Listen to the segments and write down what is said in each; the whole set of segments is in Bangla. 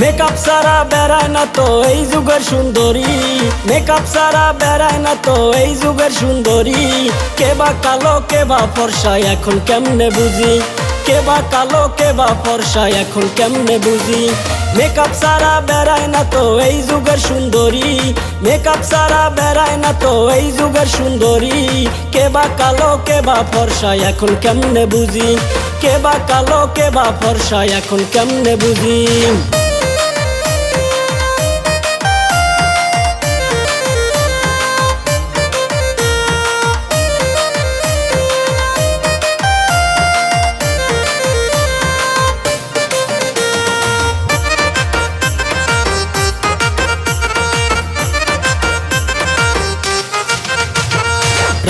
মেকআপ সারা বেড়ায় না তো এই যুগের সুন্দরী, মেকআপ সারা বেড়ায় না তো এই যুগের সুন্দরী। কে বা কালো কে বা ফর্সা এখন কেমনে বুঝি, কে বা কালো কে বা ফর্সা এখন কেমনে বুঝি। মেকআপ সারা বেড়ায় না তো এই যুগের সুন্দরী, মেকআপ সারা বেড়ায় না তো এই যুগের সুন্দরী। কে বা কালো কে বা ফর্সা এখন কেমনে বুঝি, কে বা কালো কে বা ফর্সা এখন কেমনে বুঝি।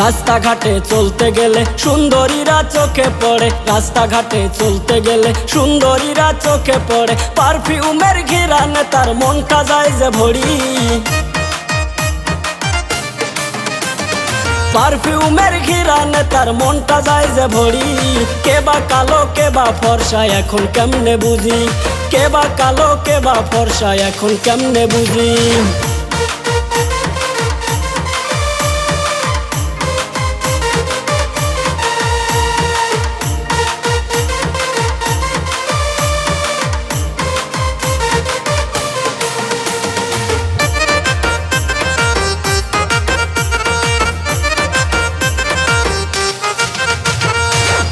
রাস্তাঘাটে চলতে গেলে সুন্দরীরা চোখে পড়ে, রাস্তাঘাটে চলতে গেলে সুন্দরীরা চোখে পড়ে। পারফিউমের ঘিরানে তার মনটা যায় যে ভরি, পারফিউমের ঘিরানে তার মনটা যায় যে ভরি। কে বা কালো কে বা ফর্সা এখন কেমনে বুঝি, কে বা কালো কে বা ফর্সা এখন কেমনে বুঝি।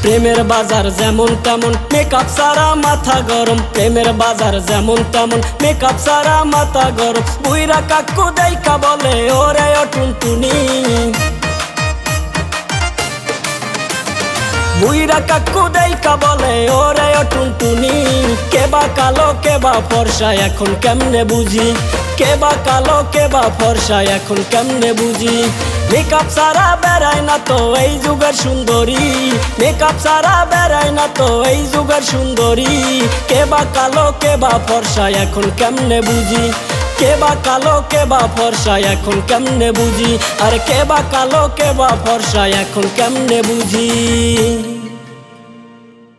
প্রেমের বাজার যেমন তেমন মেকআপ সারা মাথা গরম, প্রেমের বাজার যেমন তেমন মেকআপ সারা মাথা গরম। বুইরা কাকু দেইকা বলে ওরে ও টুনটুনি, বুইরা কাকু দেইকা বলে ওরে ও টুনটুনি। কে বা কালো কে বা ফর্সা এখন কেমনে বুঝি, কে বা কালো কে বা ফর্সা এখন কেমনে বুঝি। মেকআপ সারা বেড়ায় না তো এই যুগের সুন্দরী, মেকআপ সারা বেড়ায় না তো এই যুগের সুন্দরী। কে বা কালো কে বা ফর্সা এখন কেমনে বুঝি, কে বা কালো কে বা ফর্সা এখন কেমনে বুঝি। আর কে বা কালো কে বা ফর্সা এখন কেমনে বুঝি।